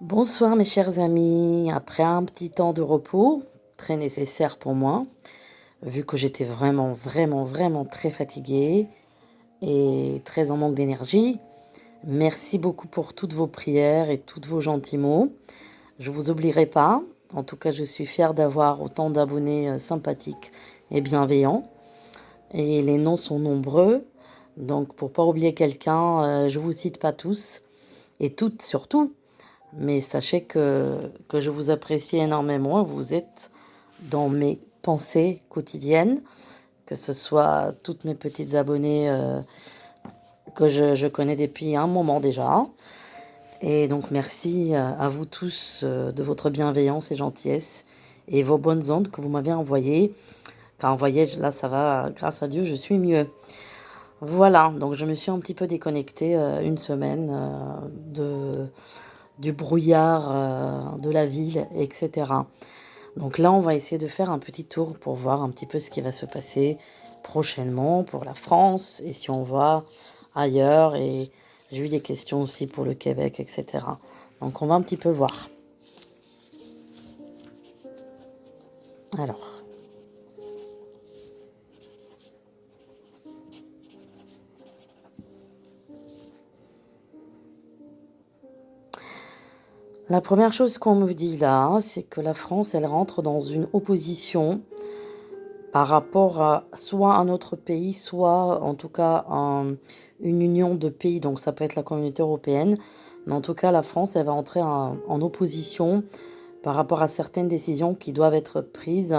Bonsoir mes chers amis, après un petit temps de repos, très nécessaire pour moi, vu que j'étais vraiment très fatiguée et très en manque d'énergie. Merci beaucoup pour toutes vos prières et tous vos gentils mots. Je vous oublierai pas. En tout cas, je suis fière d'avoir autant d'abonnés sympathiques et bienveillants. Et les noms sont nombreux. Donc pour pas oublier quelqu'un, je vous cite pas tous et toutes surtout. Mais sachez que je vous apprécie énormément. Vous êtes dans mes pensées quotidiennes, que ce soit toutes mes petites abonnées que je connais depuis un moment déjà. Et donc merci à vous tous de votre bienveillance et gentillesse et vos bonnes ondes que vous m'avez envoyées. Car envoyé, là ça va, grâce à Dieu, je suis mieux. Voilà, donc je me suis un petit peu déconnectée une semaine du brouillard de la ville, etc. Donc là, on va essayer de faire un petit tour pour voir un petit peu ce qui va se passer prochainement pour la France et si on va ailleurs. Et j'ai eu des questions aussi pour le Québec, etc. Donc on va un petit peu voir. Alors, la première chose qu'on me dit là, c'est que la France, elle rentre dans une opposition par rapport à soit un autre pays, soit en tout cas une union de pays, donc ça peut être la communauté européenne, mais en tout cas la France, elle va entrer en opposition par rapport à certaines décisions qui doivent être prises,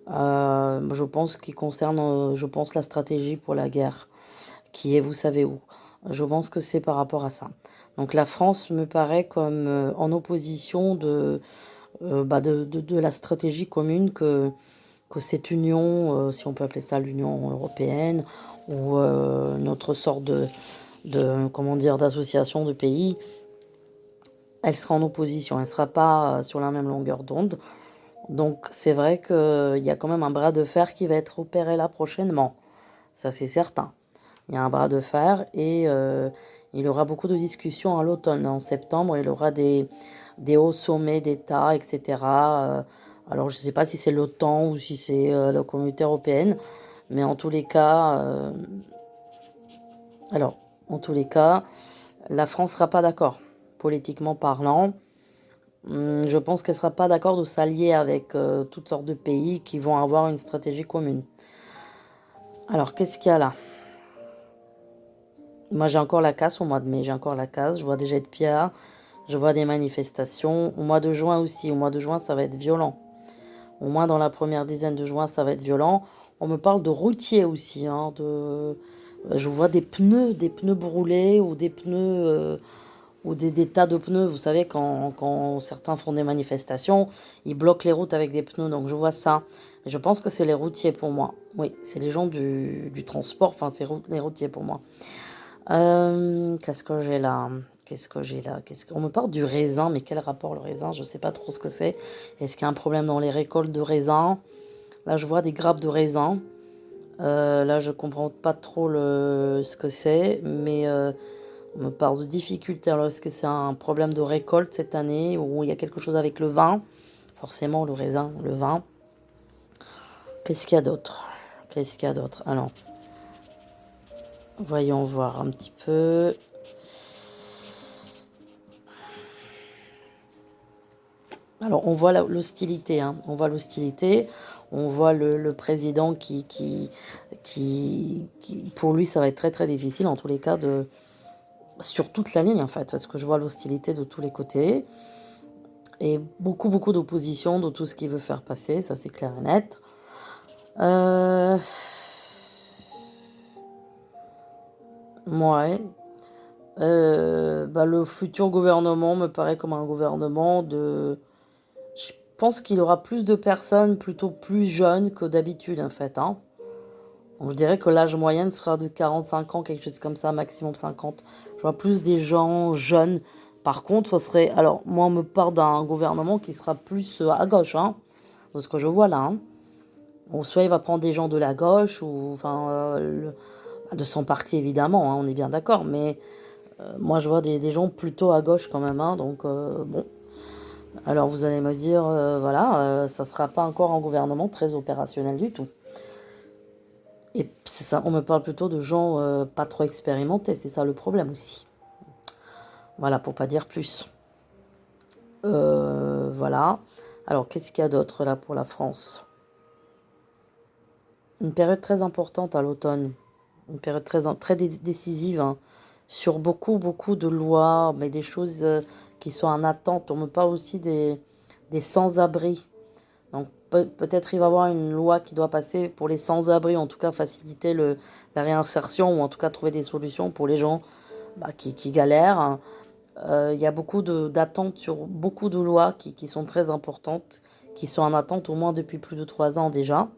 je pense, qui concernent, je pense, la stratégie pour la guerre, qui est, vous savez où. Je pense que c'est par rapport à ça. Donc la France me paraît comme en opposition de la stratégie commune que cette union, si on peut appeler ça l'Union européenne, ou une autre sorte comment dire, d'association de pays, elle sera en opposition, elle ne sera pas sur la même longueur d'onde. Donc c'est vrai qu'il y a quand même un bras de fer qui va être opéré là prochainement, ça c'est certain. Il y a un bras de fer et il y aura beaucoup de discussions à l'automne. En septembre, il y aura des hauts sommets d'État, etc. Alors, je ne sais pas si c'est l'OTAN ou si c'est la communauté européenne, mais en tous les cas, alors, en tous les cas, la France sera pas d'accord, politiquement parlant. Je pense qu'elle sera pas d'accord de s'allier avec toutes sortes de pays qui vont avoir une stratégie commune. Alors, qu'est-ce qu'il y a là? Moi, j'ai encore la casse au mois de mai, j'ai encore la casse. Je vois des jets de pierre, je vois des manifestations. Au mois de juin aussi, au mois de juin, ça va être violent. Au moins, dans la première dizaine de juin, ça va être violent. On me parle de routiers aussi, hein, je vois des pneus brûlés ou des pneus, ou des tas de pneus. Vous savez, quand certains font des manifestations, ils bloquent les routes avec des pneus. Donc, je vois ça. Et je pense que c'est les routiers pour moi. Oui, c'est les gens du transport. Enfin, c'est les routiers pour moi. Qu'est-ce que j'ai là? Qu'est-ce que j'ai là? On me parle du raisin, mais quel rapport le raisin? Je sais pas trop ce que c'est. Est-ce qu'il y a un problème dans les récoltes de raisin? Là, je vois des grappes de raisin. Là, je comprends pas trop ce que c'est, mais on me parle de difficultés. Alors, est-ce que c'est un problème de récolte cette année ou il y a quelque chose avec le vin? Forcément, le raisin, le vin. Qu'est-ce qu'il y a d'autre? Qu'est-ce qu'il y a d'autre? Alors, voyons voir un petit peu. Alors, on voit l'hostilité, hein. On voit l'hostilité, on voit le président pour lui, ça va être très difficile, en tous les cas, sur toute la ligne, en fait, parce que je vois l'hostilité de tous les côtés, et beaucoup d'opposition de tout ce qu'il veut faire passer, ça c'est clair et net. Ouais. Le futur gouvernement me paraît comme un gouvernement Je pense qu'il aura plus de personnes plutôt plus jeunes que d'habitude, en fait, hein. Donc, je dirais que l'âge moyen sera de 45 ans, quelque chose comme ça, maximum 50. Je vois plus des gens jeunes. Par contre, ce serait... Alors, moi, on me parle d'un gouvernement qui sera plus à gauche, hein, de ce que je vois là, hein. Ou soit il va prendre des gens de la gauche, ou enfin, de son parti, évidemment, hein, on est bien d'accord, mais Moi, je vois des gens plutôt à gauche quand même, hein, donc bon. Alors vous allez me dire, voilà, ça sera pas encore un gouvernement très opérationnel du tout. Et c'est ça, on me parle plutôt de gens pas trop expérimentés, c'est ça le problème aussi. Voilà, pour pas dire plus. Voilà. Alors, qu'est-ce qu'il y a d'autre là pour la France? Une période très importante à l'automne, une période très décisive, hein, sur beaucoup de lois, mais des choses qui sont en attente. On me parle aussi des sans-abri. Donc peut-être il va y avoir une loi qui doit passer pour les sans-abri, en tout cas faciliter la réinsertion ou en tout cas trouver des solutions pour les gens qui galèrent, hein. Il y a beaucoup d'attentes sur beaucoup de lois qui sont très importantes, qui sont en attente au moins depuis plus de 3 ans déjà.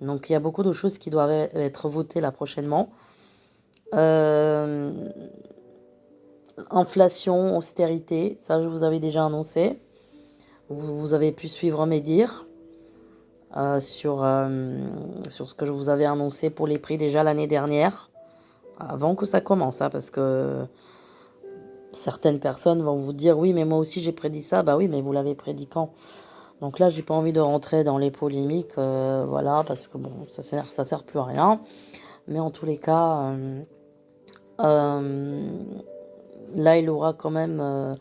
Donc il y a beaucoup de choses qui doivent être votées là prochainement. Euh, Inflation, austérité, ça je vous avais déjà annoncé. Vous avez pu suivre mes dires sur ce que je vous avais annoncé pour les prix déjà l'année dernière, avant que ça commence, hein, parce que certaines personnes vont vous dire oui, mais moi aussi j'ai prédit ça. Bah oui, mais vous l'avez prédit quand? Donc là, j'ai pas envie de rentrer dans les polémiques, voilà, parce que bon, ça sert plus à rien. Mais en tous les cas, euh, là, il aura quand même.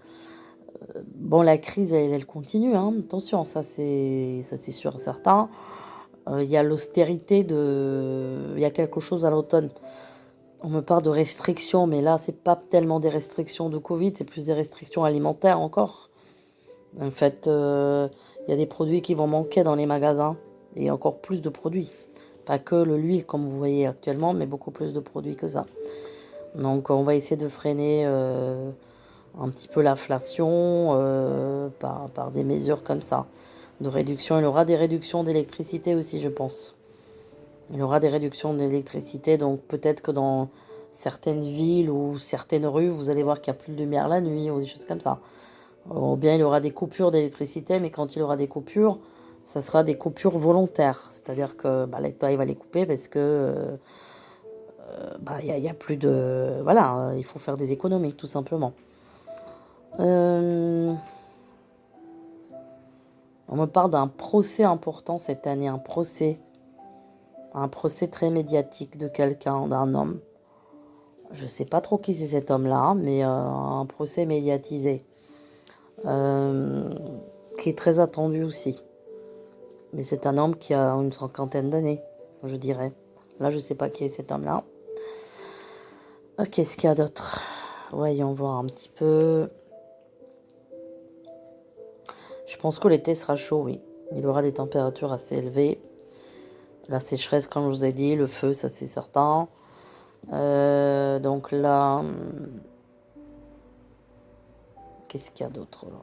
Bon, la crise, elle continue, hein. Attention, ça c'est sûr et certain. Il y a l'austérité il y a quelque chose à l'automne. On me parle de restrictions, mais là, c'est pas tellement des restrictions de Covid, c'est plus des restrictions alimentaires encore. En fait, il y a des produits qui vont manquer dans les magasins et encore plus de produits. Pas que l'huile comme vous voyez actuellement, mais beaucoup plus de produits que ça. Donc on va essayer de freiner un petit peu l'inflation par des mesures comme ça. De réduction. Il y aura des réductions d'électricité aussi, je pense. Il y aura des réductions d'électricité, donc peut-être que dans certaines villes ou certaines rues, vous allez voir qu'il n'y a plus de lumière la nuit ou des choses comme ça. Ou bien il y aura des coupures d'électricité, mais quand il y aura des coupures, ça sera des coupures volontaires. C'est-à-dire que l'État il va les couper parce que y a plus de... Voilà, il faut faire des économies, tout simplement. On me parle d'un procès important cette année, un procès très médiatique de quelqu'un, d'un homme. Je sais pas trop qui c'est cet homme-là, mais un procès médiatisé, qui est très attendu aussi. Mais c'est un homme qui a une cinquantaine d'années, je dirais. Là, je sais pas qui est cet homme-là. Qu'est-ce qu'il y a d'autre? Voyons voir un petit peu. Je pense que l'été sera chaud, oui. Il aura des températures assez élevées. La sécheresse, comme je vous ai dit, le feu, ça c'est certain. Donc là, qu'est-ce qu'il y a d'autre là?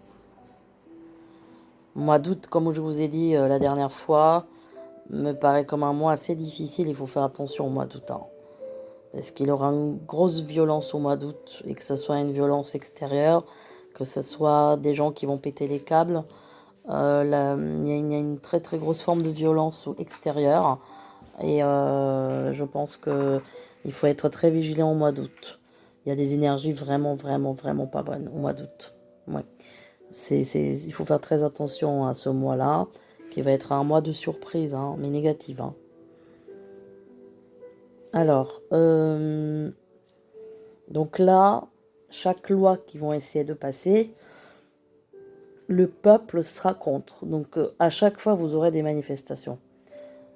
Mois d'août, comme je vous ai dit la dernière fois, me paraît comme un mois assez difficile. Il faut faire attention au mois d'août, hein. Est-ce qu'il aura une grosse violence au mois d'août et que ce soit une violence extérieure, que ce soit des gens qui vont péter les câbles? Il y a une très très grosse forme de violence extérieure et je pense que il faut être très vigilant au mois d'août. Il y a des énergies vraiment pas bonnes au mois d'août. Ouais. Il faut faire très attention à ce mois-là, qui va être un mois de surprise, hein, mais négative, hein. Alors, donc là, chaque loi qu'ils vont essayer de passer, le peuple sera contre. Donc à chaque fois, vous aurez des manifestations.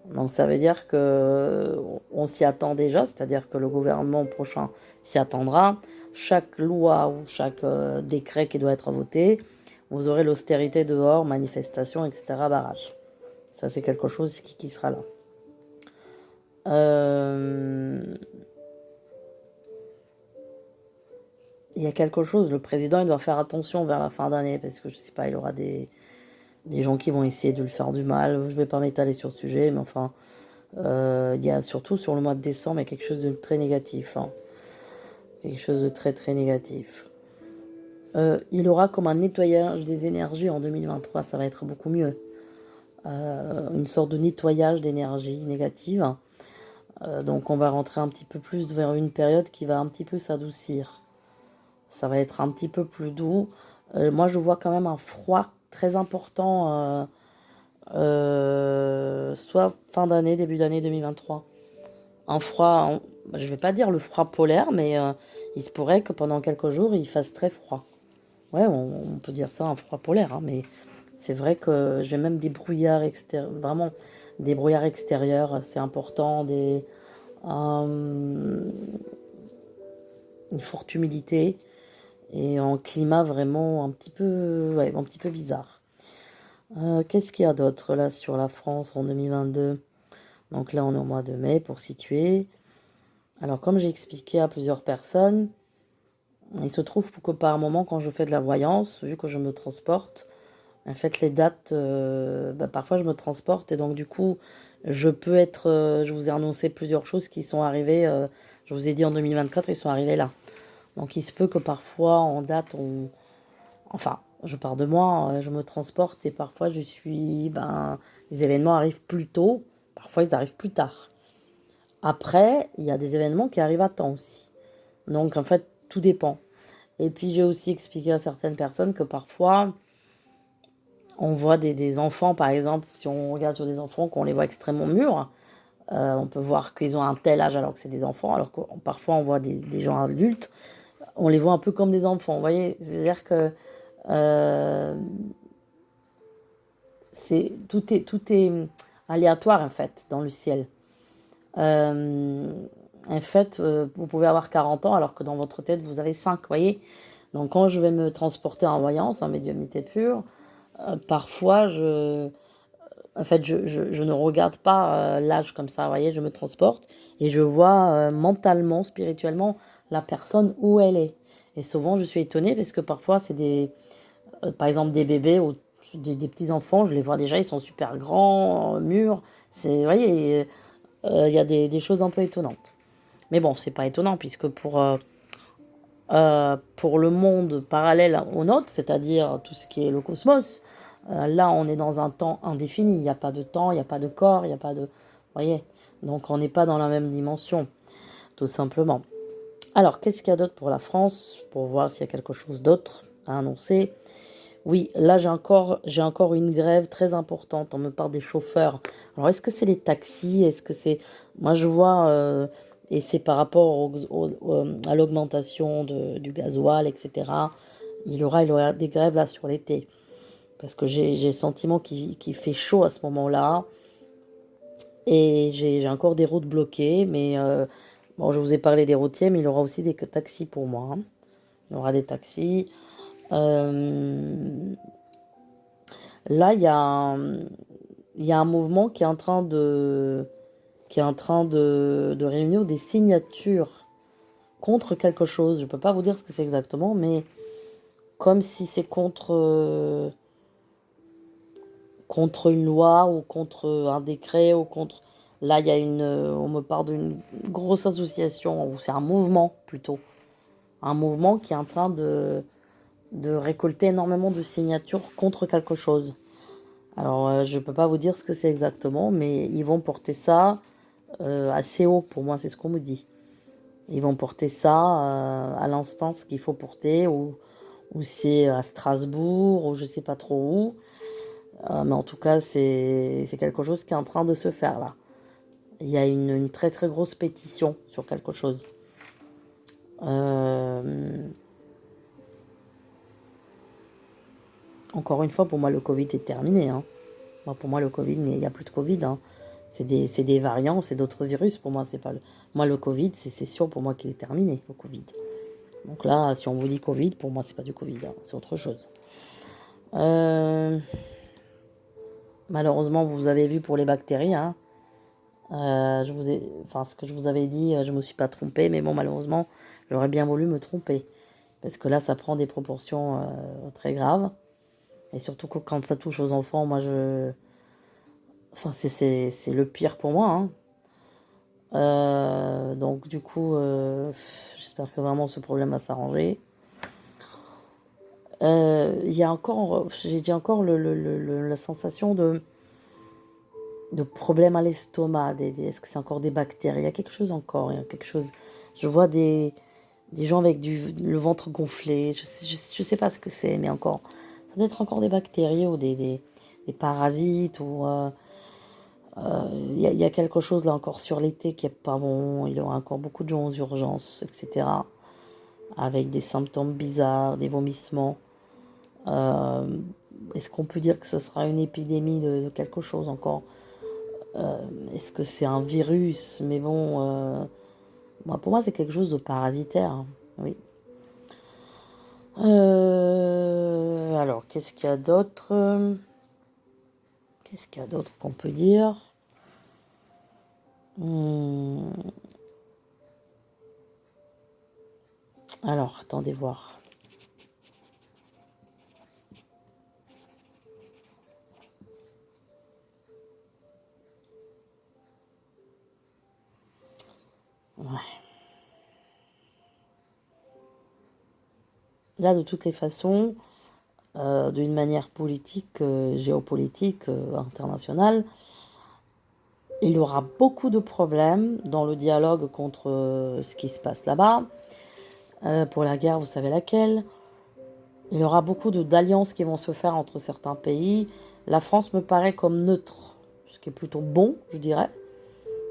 Donc ça veut dire que on s'y attend déjà, c'est-à-dire que le gouvernement prochain s'y attendra. Chaque loi ou chaque décret qui doit être voté, vous aurez l'austérité dehors, manifestations, etc., barrage. Ça, c'est quelque chose qui sera là. Il y a quelque chose, le président, il doit faire attention vers la fin d'année, parce que je sais pas, il aura des gens qui vont essayer de lui faire du mal. Je vais pas m'étaler sur le sujet, mais enfin, il y a surtout sur le mois de décembre, il y a quelque chose de très négatif, hein. Quelque chose de très très négatif. Il aura comme un nettoyage des énergies en 2023, ça va être beaucoup mieux. Une sorte de nettoyage d'énergie négative. Donc on va rentrer un petit peu plus vers une période qui va un petit peu s'adoucir. Ça va être un petit peu plus doux. Moi, je vois quand même un froid très important, soit fin d'année, début d'année 2023. Un froid, je vais pas dire le froid polaire, mais il se pourrait que pendant quelques jours, il fasse très froid. Ouais, on peut dire ça, un froid polaire, hein, mais c'est vrai que j'ai même des brouillards extérieurs, vraiment des brouillards extérieurs, c'est important, euh, une forte humidité et un climat vraiment un petit peu, ouais, un petit peu bizarre. Qu'est-ce qu'il y a d'autre là sur la France en 2022? Donc là, on est au mois de mai pour situer. Alors, comme j'ai expliqué à plusieurs personnes, il se trouve que par moment, quand je fais de la voyance, vu que je me transporte, en fait, les dates, parfois je me transporte et donc du coup, je peux être, je vous ai annoncé plusieurs choses qui sont arrivées, je vous ai dit en 2024, ils sont arrivés là. Donc il se peut que parfois en date, enfin, je pars de moi, je me transporte et parfois les événements arrivent plus tôt, parfois ils arrivent plus tard. Après, il y a des événements qui arrivent à temps aussi. Donc en fait, tout dépend. Et puis j'ai aussi expliqué à certaines personnes que parfois, on voit des enfants, par exemple, si on regarde sur des enfants, qu'on les voit extrêmement mûrs, on peut voir qu'ils ont un tel âge alors que c'est des enfants, alors que parfois on voit des gens adultes, on les voit un peu comme des enfants, vous voyez. C'est-à-dire que euh, tout est aléatoire, en fait, dans le ciel. Euh, En fait, vous pouvez avoir 40 ans alors que dans votre tête, vous avez 5, vous voyez. Donc quand je vais me transporter en voyance, en médiumnité pure, parfois en fait, je ne regarde pas l'âge comme ça, vous voyez, je me transporte et je vois mentalement, spirituellement, la personne où elle est. Et souvent, je suis étonnée parce que parfois, c'est par exemple, des bébés ou des petits enfants, je les vois déjà, ils sont super grands, mûrs. Vous voyez, il y a des choses un peu étonnantes. Mais bon, c'est pas étonnant puisque pour le monde parallèle au nôtre, c'est-à-dire tout ce qui est le cosmos, là, on est dans un temps indéfini. Il n'y a pas de temps, il n'y a pas de corps, il n'y a pas de... Vous voyez? Donc, on n'est pas dans la même dimension, tout simplement. Alors, qu'est-ce qu'il y a d'autre pour la France? Pour voir s'il y a quelque chose d'autre à annoncer. Oui, là, j'ai encore une grève très importante. On me parle des chauffeurs. Alors, est-ce que c'est les taxis? Est-ce que c'est... Moi, je vois... et c'est par rapport à l'augmentation du gasoil, etc. Il y aura des grèves là sur l'été. Parce que j'ai le sentiment qu'il fait chaud à ce moment-là. Et j'ai encore des routes bloquées. Mais bon, je vous ai parlé des routiers, mais il y aura aussi des taxis pour moi, hein. Il y aura des taxis. Euh, Là, il y a un mouvement qui est en train de réunir des signatures contre quelque chose. Je ne peux pas vous dire ce que c'est exactement, mais comme si c'est contre une loi ou contre un décret ou contre... Là, on me parle d'une grosse association, ou c'est un mouvement plutôt. Un mouvement qui est en train de récolter énormément de signatures contre quelque chose. Alors, je ne peux pas vous dire ce que c'est exactement, mais ils vont porter ça assez haut, pour moi, c'est ce qu'on me dit. Ils vont porter ça à l'instance qu'il faut porter, ou c'est à Strasbourg, ou je ne sais pas trop où. Mais en tout cas, c'est quelque chose qui est en train de se faire là. Il y a une très très grosse pétition sur quelque chose. Euh, Encore une fois, pour moi, le Covid est terminé, hein. Moi, pour moi, le Covid, il n'y a plus de Covid, hein. C'est des variants, c'est d'autres virus. Pour moi, c'est pas le... Moi, le Covid, c'est sûr pour moi qu'il est terminé, le Covid. Donc là, si on vous dit Covid, pour moi, c'est pas du Covid, hein, c'est autre chose. Euh, Malheureusement, vous avez vu pour les bactéries, hein. Enfin, ce que je vous avais dit, je me suis pas trompée, mais bon, malheureusement, j'aurais bien voulu me tromper. Parce que là, ça prend des proportions très graves. Et surtout que quand ça touche aux enfants, moi, enfin, c'est le pire pour moi, hein. Donc, du coup, j'espère que vraiment ce problème va s'arranger. J'ai dit encore la sensation de problème à l'estomac. Est-ce que c'est encore des bactéries? Il y a quelque chose encore. Il y a quelque chose. Je vois Des gens avec le ventre gonflé, je sais pas ce que c'est, mais encore, ça doit être encore des bactéries ou des parasites ou y a quelque chose là encore sur l'été qui est pas bon. Il y aura encore beaucoup de gens aux urgences, etc. Avec des symptômes bizarres, des vomissements. Euh, Est-ce qu'on peut dire que ce sera une épidémie de quelque chose encore? Est-ce que c'est un virus? Mais bon, pour moi, c'est quelque chose de parasitaire, hein. Oui. Alors, qu'est-ce qu'il y a d'autre? Qu'est-ce qu'il y a d'autre qu'on peut dire? Hmm, Alors, attendez voir. Ouais. Là, de toutes les façons, d'une manière politique, géopolitique, internationale, il y aura beaucoup de problèmes dans le dialogue contre ce qui se passe là-bas. Pour la guerre, vous savez laquelle. Il y aura beaucoup d'alliances qui vont se faire entre certains pays. La France me paraît comme neutre, ce qui est plutôt bon, je dirais.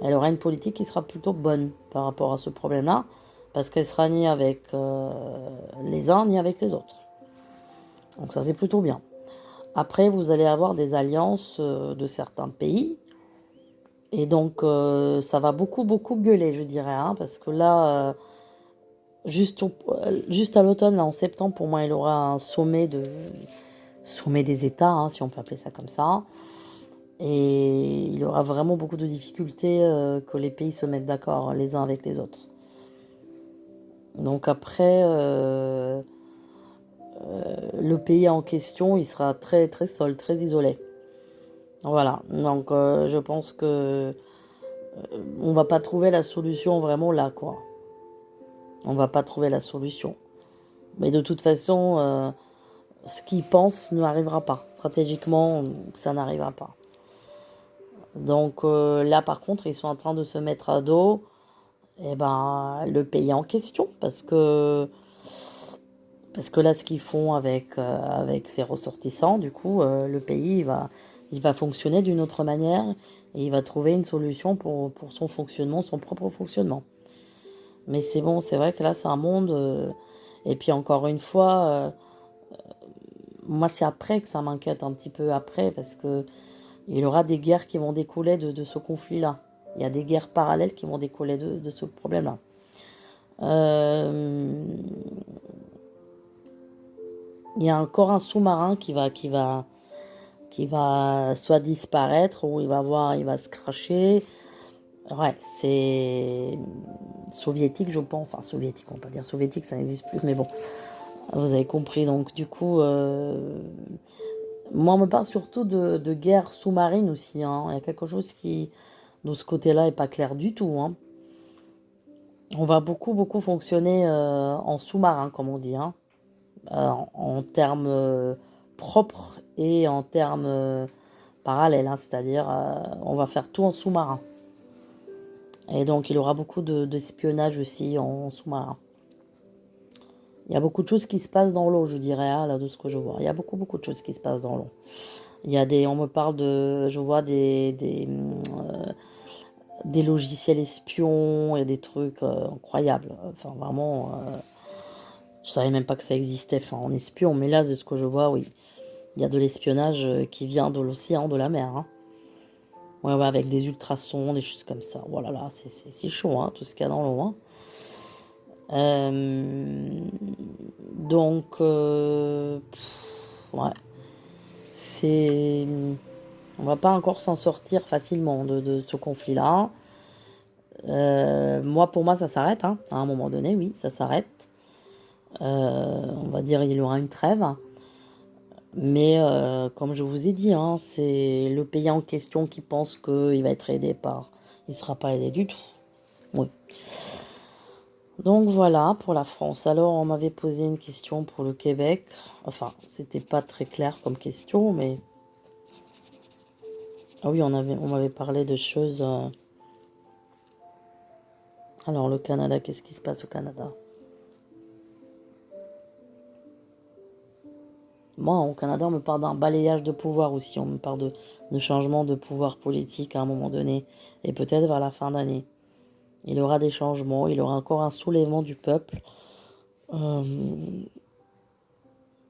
Elle aura une politique qui sera plutôt bonne par rapport à ce problème-là, parce qu'elle sera ni avec les uns ni avec les autres. Donc ça, c'est plutôt bien. Après, vous allez avoir des alliances de certains pays. Et donc, ça va beaucoup, beaucoup gueuler, je dirais, hein, parce que là, juste à l'automne, là, en septembre, pour moi, il y aura un sommet des États, hein, si on peut appeler ça comme ça. Et il y aura vraiment beaucoup de difficultés que les pays se mettent d'accord les uns avec les autres. Donc après, le pays en question, il sera très, très seul, très isolé. Voilà. Donc je pense que on va pas trouver la solution vraiment là, quoi. On va pas trouver la solution. Mais de toute façon, ce qu'ils pensent n'arrivera pas. Stratégiquement, ça n'arrivera pas. Donc là, par contre, ils sont en train de se mettre à dos le pays en question. Parce que là, ce qu'ils font avec ces ressortissants, du coup, le pays, il va fonctionner d'une autre manière et il va trouver une solution pour son fonctionnement, son propre fonctionnement. Mais c'est bon, c'est vrai que là, c'est un monde. Et puis encore une fois, moi, c'est après que ça m'inquiète un petit peu après, parce que il y aura des guerres qui vont découler de ce conflit-là. Il y a des guerres parallèles qui vont découler de ce problème-là. Euh, il y a encore un sous-marin qui va soit disparaître ou il va se cracher. Ouais, c'est soviétique, je pense. Enfin, soviétique, on peut pas dire soviétique, ça n'existe plus, mais bon, vous avez compris. Donc, du coup, moi, on me parle surtout de guerre sous-marine aussi, hein. Il y a quelque chose qui, de ce côté-là, est pas clair du tout, hein. On va beaucoup, beaucoup fonctionner en sous-marin, comme on dit, hein. En termes propres et en termes parallèles, hein. C'est-à-dire, on va faire tout en sous-marin. Et donc, il y aura beaucoup d'espionnage aussi en sous-marin. Il y a beaucoup de choses qui se passent dans l'eau, je dirais, hein, là, de ce que je vois. Il y a beaucoup, beaucoup de choses qui se passent dans l'eau. On me parle je vois des logiciels espions et des trucs incroyables. Enfin, vraiment, je savais même pas que ça existait, enfin, en espion. Mais là, de ce que je vois, oui, il y a de l'espionnage qui vient de l'océan, de la mer, hein. Ouais, ouais, avec des ultrasons, des choses comme ça. Voilà, là, c'est chaud, hein, tout ce qu'il y a dans l'eau, hein. Euh, donc, ouais, c'est, on va pas encore s'en sortir facilement de ce conflit-là. Pour moi, ça s'arrête, hein. À un moment donné, oui, ça s'arrête. On va dire il y aura une trêve. Mais comme je vous ai dit, hein, c'est le pays en question qui pense qu'il va être aidé par. Il ne sera pas aidé du tout. Oui. Donc voilà pour la France. Alors on m'avait posé une question pour le Québec. Enfin, c'était pas très clair comme question, mais. Ah oui, on m'avait parlé de choses. Alors le Canada, qu'est-ce qui se passe au Canada? Moi, au Canada, on me parle d'un balayage de pouvoir aussi. On me parle de changement de pouvoir politique à un moment donné. Et peut-être vers la fin d'année. Il y aura des changements, il y aura encore un soulèvement du peuple. Euh,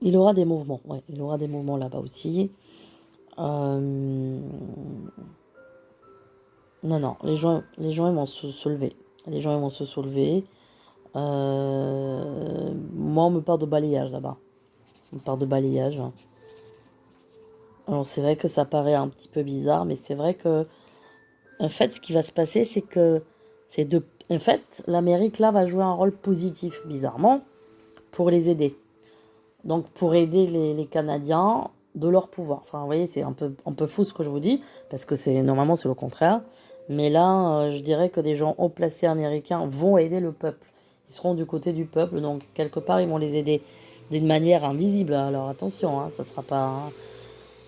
il y aura des mouvements, ouais, il y aura des mouvements là-bas aussi. Euh, non, non, les gens ils vont se lever. Les gens ils vont se soulever. Moi, on me parle de balayage là-bas. On me parle de balayage. Alors, c'est vrai que ça paraît un petit peu bizarre, mais c'est vrai que, en fait, ce qui va se passer, c'est que c'est de. En fait, l'Amérique là va jouer un rôle positif, bizarrement, pour les aider. Donc pour aider les Canadiens de leur pouvoir. Enfin, vous voyez, c'est un peu fou ce que je vous dis, parce que normalement c'est le contraire. Mais là, je dirais que des gens haut placés américains vont aider le peuple. Ils seront du côté du peuple, donc quelque part ils vont les aider d'une manière invisible. Alors attention, hein, ça sera pas.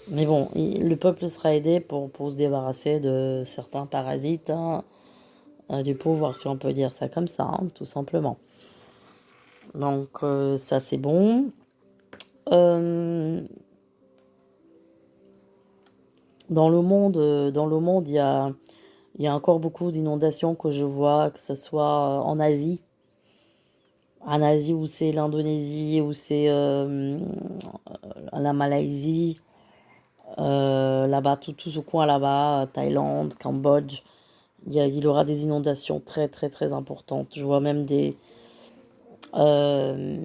Mais bon, le peuple sera aidé pour se débarrasser de certains parasites, hein, du pouvoir, si on peut dire ça comme ça, hein, tout simplement. Donc ça c'est bon. Euh, dans le monde, il y a encore beaucoup d'inondations que je vois, que ce soit en Asie où c'est l'Indonésie, où c'est la Malaisie, là-bas, tout ce coin là-bas, Thaïlande, Cambodge, il y aura des inondations très très très importantes. Je vois même euh,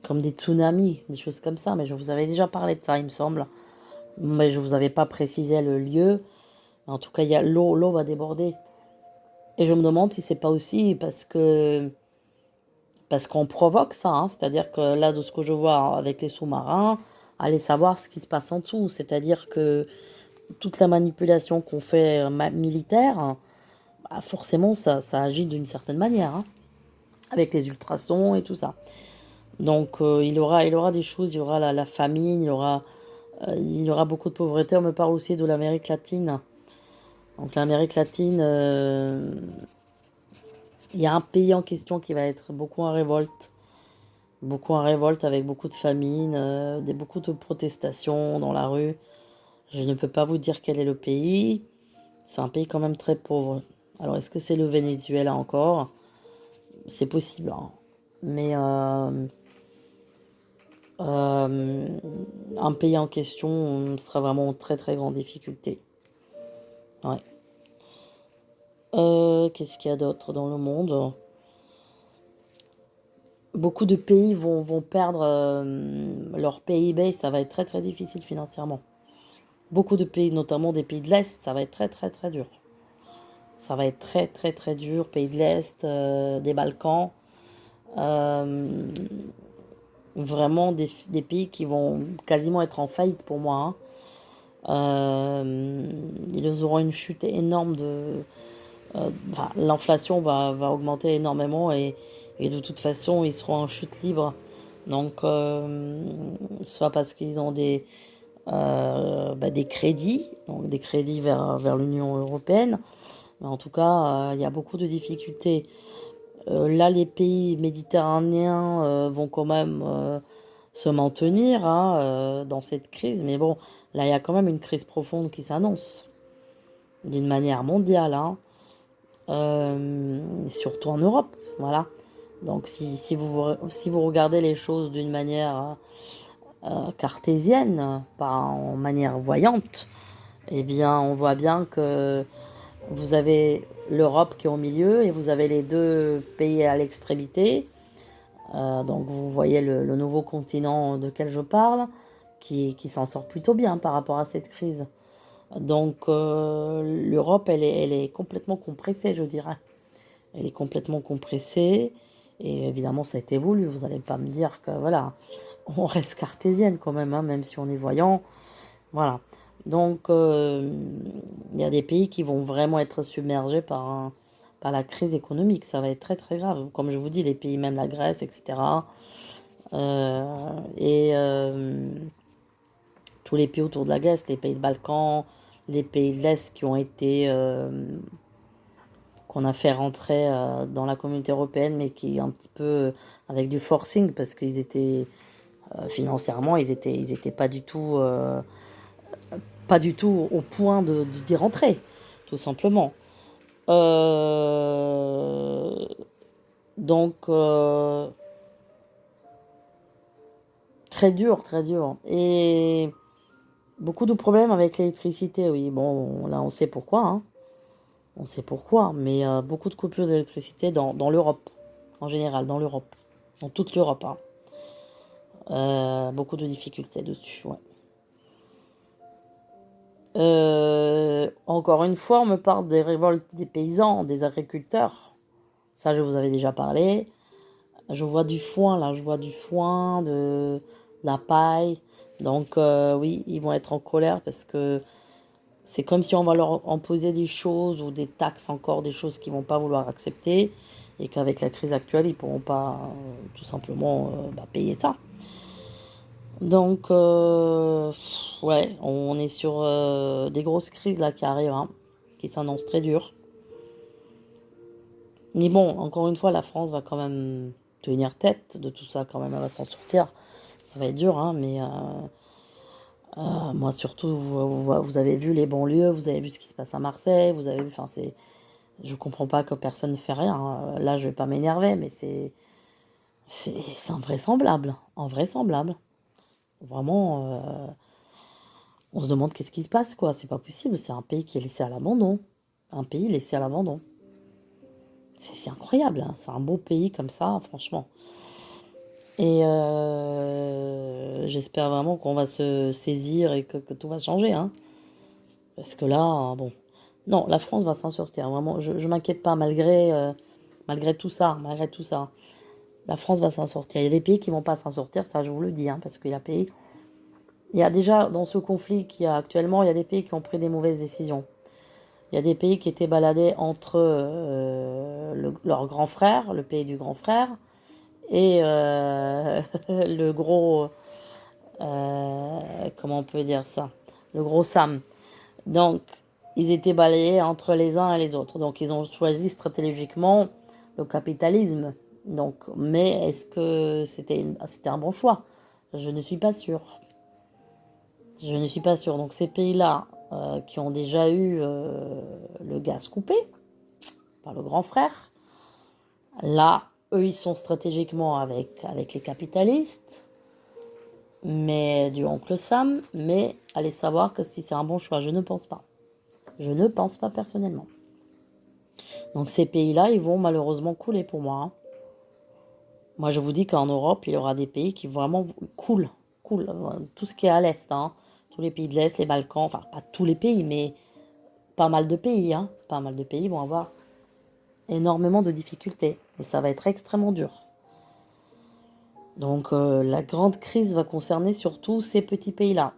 comme des tsunamis, des choses comme ça, mais je vous avais déjà parlé de ça, il me semble. Mais je vous avais pas précisé le lieu. En tout cas, l'eau va déborder. Et je me demande si c'est pas aussi parce qu'on provoque ça, hein. C'est-à-dire que là, de ce que je vois avec les sous-marins, aller savoir ce qui se passe en dessous. C'est-à-dire que toute la manipulation qu'on fait militaire, bah, forcément, ça agit d'une certaine manière, hein, avec les ultrasons et tout ça. Donc, il y aura des choses, il y aura la famine, il y aura beaucoup de pauvreté. On me parle aussi de l'Amérique latine. Donc, l'Amérique latine, il y a un pays en question qui va être beaucoup en révolte avec beaucoup de famine, beaucoup de protestations dans la rue. Je ne peux pas vous dire quel est le pays. C'est un pays quand même très pauvre. Alors, est-ce que c'est le Venezuela encore? C'est possible, hein. Mais euh, un pays en question sera vraiment en très très grande difficulté. Ouais. Qu'est-ce qu'il y a d'autre dans le monde? Beaucoup de pays vont perdre leur PIB. Ça va être très très difficile financièrement. Beaucoup de pays, notamment des pays de l'Est, ça va être très très très dur. Ça va être très très très dur. Pays de l'Est, des Balkans, euh, vraiment des pays qui vont quasiment être en faillite pour moi, hein. Ils auront une chute énorme enfin, l'inflation va augmenter énormément et de toute façon ils seront en chute libre. Donc, soit parce qu'ils ont des crédits, donc des crédits vers l'Union européenne. Mais en tout cas, il y a beaucoup de difficultés. Là, les pays méditerranéens vont quand même se maintenir, hein, dans cette crise. Mais bon, là, il y a quand même une crise profonde qui s'annonce d'une manière mondiale, hein, et surtout en Europe. Voilà. Donc, si vous regardez les choses d'une manière cartésienne, pas en manière voyante, eh bien, on voit bien que vous avez l'Europe qui est au milieu et vous avez les deux pays à l'extrémité. Donc vous voyez le nouveau continent duquel je parle, qui s'en sort plutôt bien par rapport à cette crise. Donc l'Europe, elle est complètement compressée, je dirais. Elle est complètement compressée. Et évidemment, ça a été voulu. Vous n'allez pas me dire que, voilà, on reste cartésienne quand même, hein, même si on est voyant. Voilà. Donc, il y a des pays qui vont vraiment être submergés par la crise économique. Ça va être très, très grave. Comme je vous dis, les pays, même la Grèce, etc. Et tous les pays autour de la Grèce, les pays de Balkans, les pays de l'Est qu'on a fait rentrer dans la communauté européenne, mais qui un petit peu avec du forcing, parce qu'ils étaient financièrement, ils étaient pas du tout au point d'y rentrer, tout simplement. Euh, donc, très dur, très dur. Et beaucoup de problèmes avec l'électricité, oui. Bon, là, on sait pourquoi, hein. On sait pourquoi, mais beaucoup de coupures d'électricité dans l'Europe, en général, dans l'Europe, dans toute l'Europe, hein. Beaucoup de difficultés dessus, ouais. Encore une fois, on me parle des révoltes des paysans, des agriculteurs. Ça, je vous avais déjà parlé. Je vois du foin, là, je vois du foin, de la paille. Donc, oui, ils vont être en colère parce que c'est comme si on va leur imposer des choses ou des taxes encore, des choses qu'ils vont pas vouloir accepter et qu'avec la crise actuelle, ils pourront pas tout simplement payer ça. Donc, ouais, on est sur des grosses crises là qui arrivent, hein, qui s'annoncent très dures. Mais bon, encore une fois, la France va quand même tenir tête de tout ça, quand même, elle va s'en sortir. Ça va être dur, hein, mais moi surtout, vous avez vu les banlieues, vous avez vu ce qui se passe à Marseille, vous avez vu, enfin, je comprends pas que personne ne fait rien, hein. Là, je vais pas m'énerver, mais c'est invraisemblable, invraisemblable. Vraiment, on se demande qu'est-ce qui se passe, quoi. C'est pas possible, c'est un pays qui est laissé à l'abandon. Un pays laissé à l'abandon. C'est incroyable, hein. C'est un beau pays comme ça, franchement. Et j'espère vraiment qu'on va se saisir et que tout va changer, hein. Parce que là, bon. Non, la France va s'en sortir. Vraiment, je m'inquiète pas malgré tout ça, malgré tout ça. La France va s'en sortir. Il y a des pays qui vont pas s'en sortir, ça je vous le dis, hein, parce qu'il y a pays. Il y a déjà dans ce conflit qu'il y a actuellement, il y a des pays qui ont pris des mauvaises décisions. Il y a des pays qui étaient baladés entre leur grand frère, le pays du grand frère, et le gros, comment on peut dire ça, le gros Sam. Donc, ils étaient balayés entre les uns et les autres. Donc, ils ont choisi stratégiquement le capitalisme. Donc, mais est-ce que c'était un bon choix? Je ne suis pas sûre. Je ne suis pas sûre. Donc, ces pays-là qui ont déjà eu le gaz coupé par le grand frère, là, eux, ils sont stratégiquement avec les capitalistes, mais du oncle Sam. Mais allez savoir que si c'est un bon choix, je ne pense pas. Je ne pense pas personnellement. Donc ces pays-là, ils vont malheureusement couler pour moi, hein. Moi, je vous dis qu'en Europe, il y aura des pays qui vraiment coulent. Tout ce qui est à l'Est, hein. Tous les pays de l'Est, les Balkans, enfin pas tous les pays, mais pas mal de pays, hein. Pas mal de pays vont avoir énormément de difficultés. Et ça va être extrêmement dur. Donc la grande crise va concerner surtout ces petits pays-là.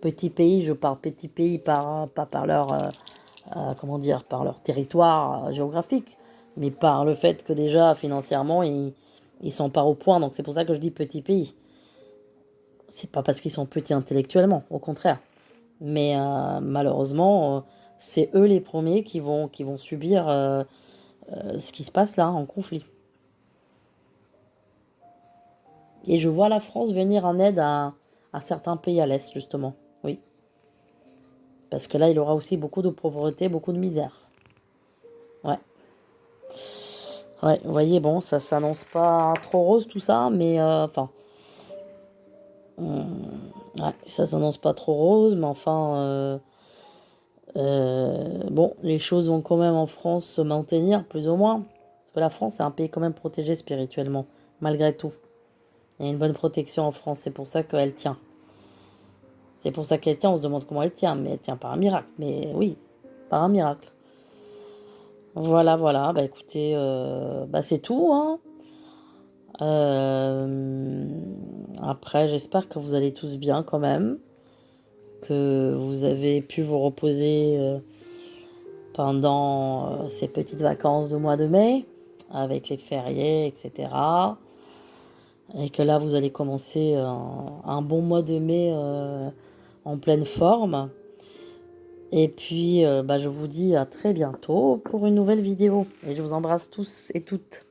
Petits pays, je parle petits pays pas par leur, comment dire, par leur territoire géographique, mais par le fait que déjà financièrement ils sont pas au point. Donc c'est pour ça que je dis petits pays. C'est pas parce qu'ils sont petits intellectuellement, au contraire. Mais malheureusement, c'est eux les premiers qui vont subir ce qui se passe là en conflit. Et je vois la France venir en aide à certains pays à l'Est, justement. Oui. Parce que là, il aura aussi beaucoup de pauvreté, beaucoup de misère. Ouais. Ouais, vous voyez, bon, ça s'annonce pas trop rose tout ça, mais enfin. Ouais, ça s'annonce pas trop rose, mais enfin. Bon, les choses vont quand même en France se maintenir, plus ou moins. Parce que la France, c'est un pays quand même protégé spirituellement, malgré tout. Il y a une bonne protection en France, c'est pour ça qu'elle tient. C'est pour ça qu'elle tient, on se demande comment elle tient, mais elle tient par un miracle. Mais oui, par un miracle. Voilà, voilà, bah écoutez, c'est tout, hein. Euh, Après, j'espère que vous allez tous bien quand même, que vous avez pu vous reposer pendant ces petites vacances de mois de mai, avec les fériés, etc. Et que là, vous allez commencer un bon mois de mai en pleine forme. Et puis, je vous dis à très bientôt pour une nouvelle vidéo. Et je vous embrasse tous et toutes.